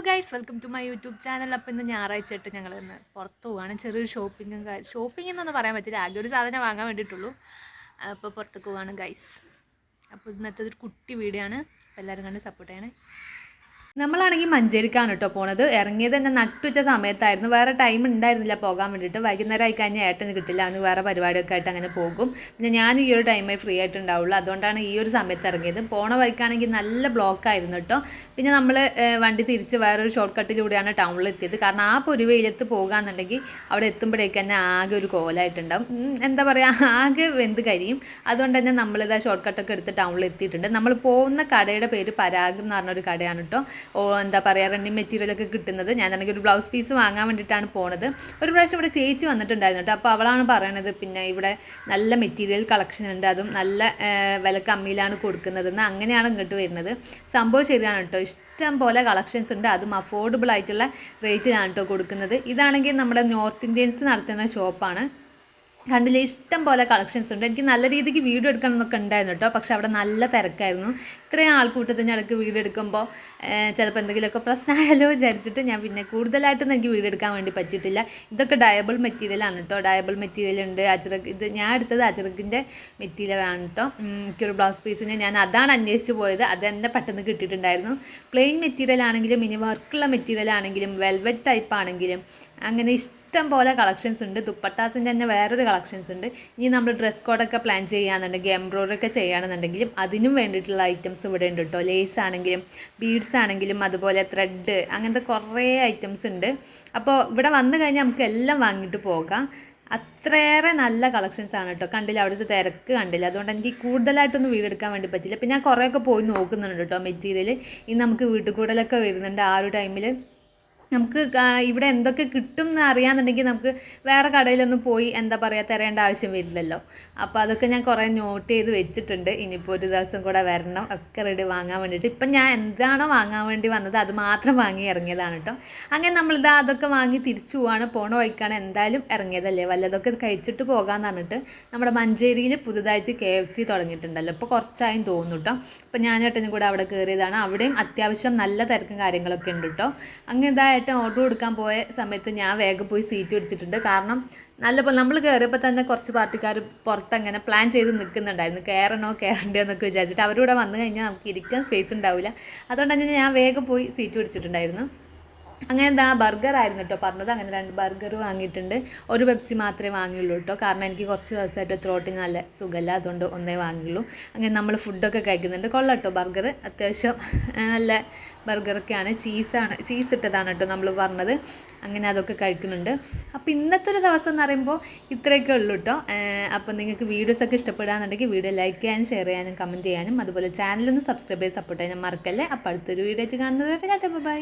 Guys, welcome to my YouTube channel. അപ്പോൾ ഇന്ന് ഞായറാഴ്ചയായിട്ട് ഞങ്ങൾ ഇന്ന് പുറത്ത് പോവുകയാണ്. ചെറിയൊരു ഷോപ്പിംഗ് എന്നൊന്നും പറയാൻ പറ്റില്ല, ആകെ ഒരു സാധനം വാങ്ങാൻ വേണ്ടിയിട്ടുള്ളൂ. അപ്പോൾ പുറത്തേക്ക് പോവുകയാണ് ഗൈസ്. അപ്പോൾ ഇന്നത്തെ ഒരു കുട്ടി വീഡിയോ ആണ്. അപ്പോൾ എല്ലാവരും കണ്ട് സപ്പോർട്ട് ചെയ്യണേ. നമ്മളാണെങ്കിൽ മഞ്ചേരിക്കാണ് കേട്ടോ പോണത്. ഇറങ്ങിയത് തന്നെ നട്ടുച്ച സമയത്തായിരുന്നു. വേറെ ടൈം ഉണ്ടായിരുന്നില്ല പോകാൻ വേണ്ടിയിട്ട്. വൈകുന്നേരം ആയി കഴിഞ്ഞാൽ ഏട്ടന് കിട്ടില്ല, അവന് വേറെ പരിപാടിയൊക്കെ ആയിട്ട് അങ്ങനെ പോകും. പിന്നെ ഞാൻ ഈ ഒരു ടൈമേ ഫ്രീ ആയിട്ടുണ്ടാവുള്ളൂ, അതുകൊണ്ടാണ് ഈ ഒരു സമയത്ത് ഇറങ്ങിയത്. പോണ വഴിക്കാണെങ്കിൽ നല്ല ബ്ലോക്കായിരുന്നു കേട്ടോ. പിന്നെ നമ്മൾ വണ്ടി തിരിച്ച് വേറൊരു ഷോർട്ട് കട്ടിലൂടെയാണ് ടൗണിൽ എത്തിയത്. കാരണം ആ ഒരു വെയിലത്ത് പോകുകയെന്നുണ്ടെങ്കിൽ അവിടെ എത്തുമ്പോഴേക്ക് തന്നെ ആകെ ഒരു കോലായിട്ടുണ്ടാവും. എന്താ പറയുക, ആകെ വെന്ത് കരിയും. അതുകൊണ്ട് തന്നെ നമ്മളിതാ ഷോർട്ട് കട്ടൊക്കെ എടുത്ത് ടൗണിൽ എത്തിയിട്ടുണ്ട്. നമ്മൾ പോകുന്ന കടയുടെ പേര് പരാഗ് എന്ന് പറഞ്ഞൊരു കടയാണ് കേട്ടോ. എന്താ പറയുക, റണ്ണിങ് മെറ്റീരിയലൊക്കെ കിട്ടുന്നത്. ഞാനാണെങ്കിൽ ഒരു ബ്ലൗസ് പീസ് വാങ്ങാൻ വേണ്ടിയിട്ടാണ് പോണത്. ഒരു പ്രാവശ്യം ഇവിടെ ചേച്ചി വന്നിട്ടുണ്ടായിരുന്നു കേട്ടോ. അപ്പോൾ അവളാണ് പറയണത് പിന്നെ ഇവിടെ നല്ല മെറ്റീരിയൽ കളക്ഷൻ ഉണ്ട്, അതും നല്ല വില കമ്മിയിലാണ് കൊടുക്കുന്നതെന്ന്. അങ്ങനെയാണ് ഇങ്ങോട്ട് വരുന്നത്. സംഭവം ശരിയാണ് കേട്ടോ. ഇഷ്ടം പോലെ കളക്ഷൻസ് ഉണ്ട്, അതും അഫോർഡബിൾ ആയിട്ടുള്ള റേറ്റിലാണ് കേട്ടോ കൊടുക്കുന്നത്. ഇതാണെങ്കിൽ നമ്മുടെ നോർത്ത് ഇന്ത്യൻസ് നടത്തുന്ന ഷോപ്പാണ്. കണ്ടില്ലേ, ഇഷ്ടം പോലെ കളക്ഷൻസ് ഉണ്ട്. എനിക്ക് നല്ല രീതിക്ക് വീഡിയോ എടുക്കണം എന്നൊക്കെ ഉണ്ടായിരുന്നു കേട്ടോ, പക്ഷെ അവിടെ നല്ല തിരക്കായിരുന്നു. ഇത്രയും ആൾക്കൂട്ടത്തിന് ഇടയ്ക്ക് വീഡിയോ എടുക്കുമ്പോൾ ചിലപ്പോൾ എന്തെങ്കിലുമൊക്കെ പ്രശ്നമായാലോ വിചാരിച്ചിട്ട് ഞാൻ പിന്നെ കൂടുതലായിട്ടൊന്നും എനിക്ക് വീഡിയോ എടുക്കാൻ വേണ്ടി പറ്റിയിട്ടില്ല. ഇതൊക്കെ ഡയബിൾ മെറ്റീരിയലാണ് കേട്ടോ. ഡയബിൾ മെറ്റീരിയൽ ഉണ്ട്. അജ്രക്, ഇത് ഞാൻ എടുത്തത് അജ്രകിൻ്റെ മെറ്റീരിയലാണ് കേട്ടോ. എനിക്കൊരു ബ്ലൗസ് പീസിന് ഞാൻ അതാണ് അന്വേഷിച്ച് പോയത്. അത് തന്നെ പെട്ടെന്ന് കിട്ടിയിട്ടുണ്ടായിരുന്നു. പ്ലെയിൻ മെറ്റീരിയൽ ആണെങ്കിലും ഇനി വർക്കുള്ള മെറ്റീരിയൽ ആണെങ്കിലും വെൽവെറ്റ് ടൈപ്പ് ആണെങ്കിലും അങ്ങനെ ഇഷ്ടം പോലെ കളക്ഷൻസ് ഉണ്ട്. ദുപ്പട്ടാസിൻ്റെ തന്നെ വേറൊരു കളക്ഷൻസ് ഉണ്ട്. ഇനി നമ്മൾ ഡ്രസ് കോഡൊക്കെ പ്ലാൻ ചെയ്യുകയാണെന്നുണ്ടെങ്കിൽ, എംബ്രോയ്ഡറി ഒക്കെ ചെയ്യുകയാണെന്നുണ്ടെങ്കിലും അതിനും വേണ്ടിയിട്ടുള്ള ഐറ്റംസ് ഇവിടെ ഉണ്ട് കേട്ടോ. ലേസ് ആണെങ്കിലും ബീഡ്സ് ആണെങ്കിലും അതുപോലെ ത്രെഡ്, അങ്ങനത്തെ കുറേ ഐറ്റംസ് ഉണ്ട്. അപ്പോൾ ഇവിടെ വന്നു കഴിഞ്ഞാൽ നമുക്ക് എല്ലാം വാങ്ങിയിട്ട് പോകാം. അത്രയേറെ നല്ല കളക്ഷൻസ് ആണ് കേട്ടോ. കണ്ടില്ല, അവിടുത്തെ തിരക്ക് കണ്ടില്ല. അതുകൊണ്ട് എനിക്ക് കൂടുതലായിട്ടൊന്നും വീഡിയോ എടുക്കാൻ വേണ്ടി പറ്റില്ല. പിന്നെ ഞാൻ കുറേയൊക്കെ പോയി നോക്കുന്നുണ്ട് കേട്ടോ മെറ്റീരിയൽ. ഇനി നമുക്ക് വീട്ടിൽ കൂടലൊക്കെ വരുന്നുണ്ട്. ആ ഒരു ടൈമിൽ നമുക്ക് ഇവിടെ എന്തൊക്കെ കിട്ടും എന്ന് അറിയാമെന്നുണ്ടെങ്കിൽ നമുക്ക് വേറെ കടയിലൊന്നും പോയി എന്താ പറയുക തിരയേണ്ട ആവശ്യം വരില്ലല്ലോ. അപ്പോൾ അതൊക്കെ ഞാൻ കുറേ നോട്ട് ചെയ്ത് വെച്ചിട്ടുണ്ട്. ഇനിയിപ്പോൾ ഒരു ദിവസം കൂടെ വരണം ഒക്കെ റെഡി വാങ്ങാൻ വേണ്ടിയിട്ട്. ഇപ്പം ഞാൻ എന്താണോ വാങ്ങാൻ വേണ്ടി വന്നത് അത് മാത്രം വാങ്ങി ഇറങ്ങിയതാണ് കേട്ടോ. അങ്ങനെ നമ്മളിതാ അതൊക്കെ വാങ്ങി തിരിച്ചു പോവാണ്. പോണ വഴിക്കാണ് എന്തായാലും ഇറങ്ങിയതല്ലേ, വല്ലതൊക്കെ കഴിച്ചിട്ട് പോകാമെന്ന് പറഞ്ഞിട്ട് നമ്മുടെ മഞ്ചേരിയിൽ പുതുതായിട്ട് KFC തുടങ്ങിയിട്ടുണ്ടല്ലോ. ഇപ്പോൾ കുറച്ചായും തോന്നുന്നു കേട്ടോ. അപ്പോൾ ഞാനേട്ടനും കൂടെ അവിടെ കയറിയതാണ്. അവിടെയും അത്യാവശ്യം നല്ല തിരക്കും കാര്യങ്ങളൊക്കെ ഉണ്ട് കേട്ടോ. അങ്ങനെ ഇതായിട്ട് ഓർഡർ കൊടുക്കാൻ പോയ സമയത്ത് ഞാൻ വേഗം പോയി സീറ്റ് പിടിച്ചിട്ടുണ്ട്. കാരണം നല്ലപോലെ നമ്മൾ കയറിയപ്പോൾ തന്നെ കുറച്ച് പാർട്ടിക്കാർ പുറത്തങ്ങനെ പ്ലാൻ ചെയ്ത് നിൽക്കുന്നുണ്ടായിരുന്നു, കയറണ്ടോ എന്നൊക്കെ വിചാരിച്ചിട്ട്. അവരിവിടെ വന്നു കഴിഞ്ഞാൽ നമുക്ക് ഇരിക്കാൻ സ്പേസ് ഉണ്ടാവില്ല. അതുകൊണ്ട് തന്നെ ഞാൻ വേഗം പോയി സീറ്റ് പിടിച്ചിട്ടുണ്ടായിരുന്നു. അങ്ങനെ എന്താ ബർഗർ ആയിരുന്നു കേട്ടോ പറഞ്ഞത്. അങ്ങനെ 2 ബർഗർ വാങ്ങിയിട്ടുണ്ട്. ഒരു പെപ്സി മാത്രമേ വാങ്ങിയുള്ളൂ കേട്ടോ. കാരണം എനിക്ക് കുറച്ച് ദിവസമായിട്ട് ത്രോട്ടിന് നല്ല സുഖമില്ല, അതുകൊണ്ട് ഒന്നേ വാങ്ങിയുള്ളൂ. അങ്ങനെ നമ്മൾ ഫുഡൊക്കെ കഴിക്കുന്നുണ്ട്. കൊള്ളാം കേട്ടോ ബർഗർ, അത്യാവശ്യം നല്ല ബർഗറൊക്കെയാണ്. ചീസ് ഇട്ടതാണ് കേട്ടോ നമ്മൾ പറഞ്ഞത്. അങ്ങനെ അതൊക്കെ കഴിക്കുന്നുണ്ട്. അപ്പോൾ ഇന്നത്തെ ഒരു ദിവസം എന്ന് പറയുമ്പോൾ ഇത്രയൊക്കെ ഉള്ളൂ കേട്ടോ. അപ്പോൾ നിങ്ങൾക്ക് വീഡിയോസൊക്കെ ഇഷ്ടപ്പെടുകയാണെന്നുണ്ടെങ്കിൽ വീഡിയോ ലൈക്ക് ചെയ്യാനും ഷെയർ ചെയ്യാനും കമൻറ്റ് ചെയ്യാനും അതുപോലെ ചാനലൊന്ന് സബ്സ്ക്രൈബ് ചെയ്ത് സപ്പോർട്ട് ചെയ്യാനും മറക്കല്ലേ. അപ്പോൾ അടുത്തൊരു വീഡിയോ ആയിട്ട് കാണുന്നത് വരെ ബൈ.